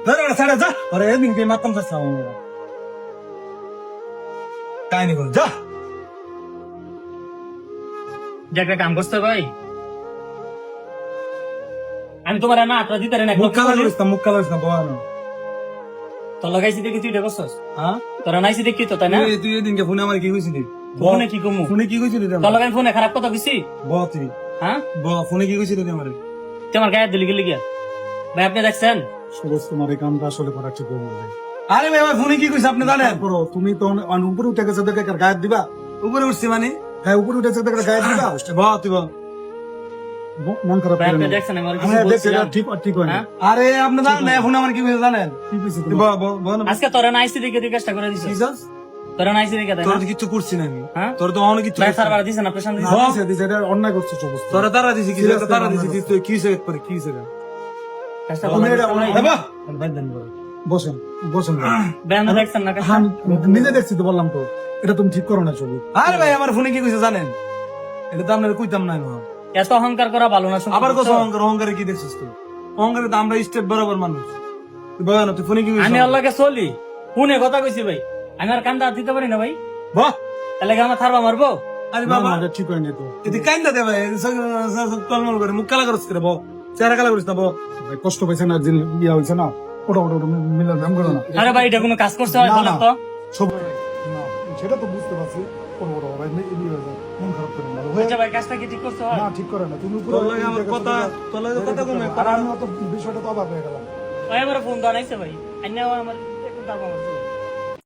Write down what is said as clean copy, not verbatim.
ছাড়া যা ওরে এদিনকে মাতাম চাচ্ছা কাহিনী বল যা যে একটা কাম করতে ভাই, আমি তোমার না আপনার দিতে না মুখ কালা করিস না মুখ কালা করিস না বাবা তোর লাগাইছি দেখি তুই এটা করছস, হ্যাঁ তোরা নাইছি দেখি তো তাই না? তুই এদিনকে ফোনে আমার কি কইছিলি ফোনে কি কমু? ফোনে কি কইছিলি তোর লাগাই ফোনে খারাপ কথা কইছি? তুই হ্যাঁ ফোনে কি কইছিলি আমার তোমার গায়ে দিলি গেলি গিয়া ভাই, আপনি দেখছেন সুরজ তোমার এই কামটা আসলে করা ঠিক হবে না। আরে ভাই আমার ফোনে কি কইছ আপনি জানেন তারপরও তুমি তো উপরে উঠে গেছে দেখে গায়ে দিবা। উপরে উঠছি মানে হ্যাঁ উপরে উঠেছে দেখে গায়ে দিবা। তুই বল মন খারাপ ভাই, করে আপনি না। দেখছেন আমি আর কিছু হ্যাঁ দেখছি, বলছিলাম? এটা ঠিক হয় না। হ্যাঁ? আরে আপনি জানেন না ফোনে আমার কি কইছ জানেন কি কইছে তুই তুমি? বল আজকে তোরা নাইছি দেখে তুই কাজটা করে দিছিস, Jesus, তোরা নাইছি দেখে তাই তোর না? তো কিছু করছি না আমি হ্যাঁ? তোর তো অনেক কিছু ভাই করছি না। সারবার দিছেন আপনার সামনে না, দিছেন? দিছে, এটা অন্যায় করছে অবস্থা। তোরা তারা দিছি কি Seriously, তারা আমার দিছি মনে তুই কি সে করে কি সে কাজটা তুমি ভালো এটা করছেন অনেক- ভাই? বসেন বসেন ভাই। ভাই, আপনি দেখছেন না কাজটা? হ্যাঁ, নিজে দেখছি তো বললাম তো এটা তুমি ঠিক করো না ছবি। আরে ভাই আমার ফোনে কি কইছে জানেন এটা তো আপনার কইতাম না আমি। এত অহংকার করা ভালো না, শুনুন। আবার কত অহংকারে কি দেখছিস তুই অহংকারে তো আমরা স্টেপ বরাবর মানুষ তুই বল না তুই ফোনে কি কইছিস আমি আল্লাহকে চলি ফোনে কথা কইছি ভাই, আমি আর কান্দা দিতে পারি না ভাই, বাহ তাহলে কি আমার থারবা মারবো? আরে না, বাবা না, এটা ঠিক হয়নি তো। এদি কাইন্দা দে ভাই টলমল করে মুখ কালা করছিস রে বল চেহারা কালা করিস না বল ভাই, কষ্ট পাইছে না একদিন ইয়া হয়েছে না, ওটা মিলে ব্যায়াম করো না। আরে ভাই, এটা কোনো কাজ করতে হয় না, বলেন না। তো? ছবি না, সেটা তো বুঝতে পারছি। ওটা ভাই ইয়ে হয়ে যায়, মন খারাপ করে না। হয়ে- আচ্ছা ভাই, কাজটা কি ঠিক করতে হয়? না, ঠিক করে না। তুমি উপরে তোর লাগে আমার কথা তোর লাগে কথা কমে আর আমি অত বিষয়টা তো অবাক হয়ে গেলাম। ভাই আমার ফোন দেওয়া নাইছে ভাই, আইনাও আমার একটু দাম আমার